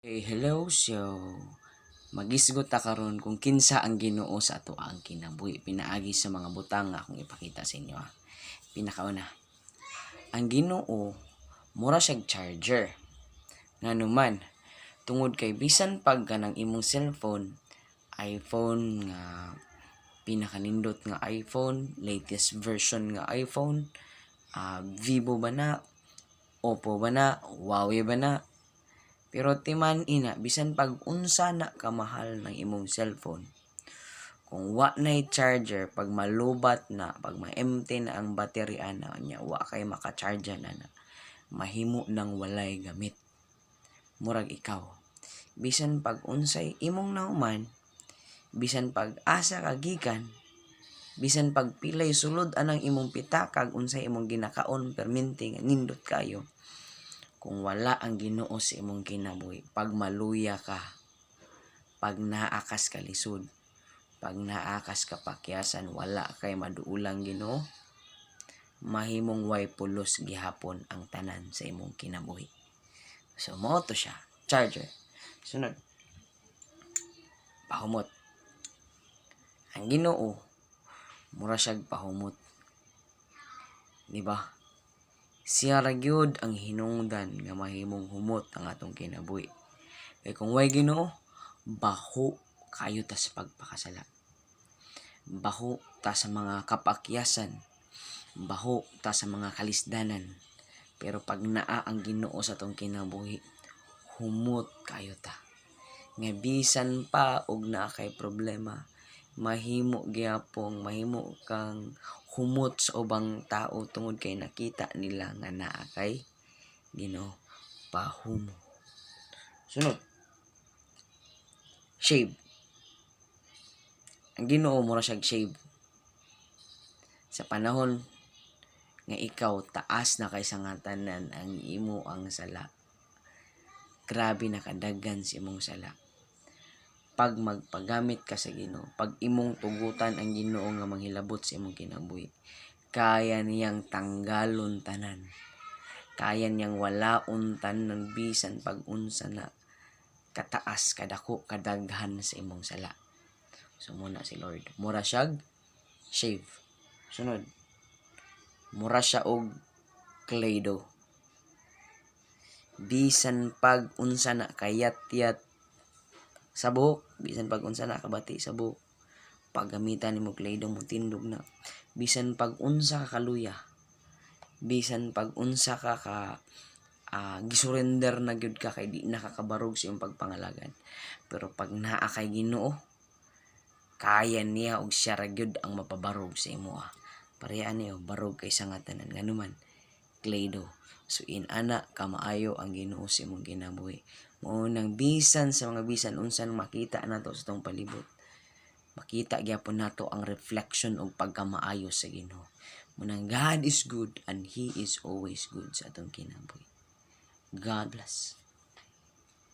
Hey, hello. So, magisgot ta karon kung kinsa ang Ginoo sa ato ang kinabuhi pinaagi sa mga butang nga akong ipakita sa inyo. Pinakauna, ang Ginoo mura siyang charger. Nganuman, tungod kay bisan pag kanang imong cellphone, iPhone nga pinakanindot nga iPhone, latest version nga iPhone, Vivo ba na, Oppo ba na, Huawei ba na, pero timan ina, bisan pag unsa na kamahal ng imong cellphone, kung wa na'y charger, pag malubat na, pag ma-empty na ang baterya na niya, wa kay maka-charge na mahimo nang walay gamit. Murag ikaw. Bisan pag unsay imong nahuman, bisan pag asa kagikan, bisan pag pilay sulod anang imong pitakag unsay imong ginakaon perminti nga nindot kayo, kung wala ang Ginoo sa imong kinabuhi, pag maluya ka, pag naakas ka lisod, pag naakas ka pakyasan, wala kay maduulang Ginoo, mahimong way pulos gihapon ang tanan sa imong kinabuhi. So mo to siya, charger. Sunod, pahumot. Ang Ginoo mura siyag pahumot, di ba? Siya ra gyud ang hinungdan nga mahimong humot ang atong kinabuhi. Kay kung way Ginoo, baho kayo ta sa pagpakasala. Baho ta sa mga kapakyasan. Baho ta sa mga kalisdanan. Pero pag naa ang Ginoo sa atong kinabuhi, humot kayo ta. Nga bisan pa og naa kay problema, mahimo kang humot sa ubang tao tungod kay nakita nila nga naa kay Ginoo. Pahumot. Sunod, shave. Ang Ginoo mura siyag shave. Sa panahon nga ikaw taas na kay sangatanan ang imo ang sala, grabe na kadaghan sa imong sala. Pag magpagamit ka sa Ginoo, pag imong tugutan ang Ginoo nga manghilabot sa imong kinabuhi, kaya niyang tanggalon tanan. Kaya niyang walaon tanan bisan pag unsa na kataas, kadako, kadaghan sa imong sala. So muna si Lord, mura siyag shave. Sunod, mura siya og Kleydo. Bisan pag unsa na kayat-yat sa buhok, bisan pag unsa na kabati sa buhok, paggamitan nimo Kleydo mo tindog na. Bisan pag unsa ka kaluya, bisan pag unsa ka gisurrender na gyud ka kay di nakakabarog sa iyong pagpangalagan. Pero pag naa kay Ginoo, kaya niya og siya ra gyud ang mapabarog sa imo. Pareha niyo barog kay sangatanan nganuman Kleydo. So ana kamaayo ang Ginoo sa imong kinabuhi. Mao nang bisan sa mga bisan unsan makita nato sa tong palibot, makita gyapon nato ang reflection og pagkamaayo sa Ginoo. Munang God is good and He is always good sa atong kinabuhi. God bless.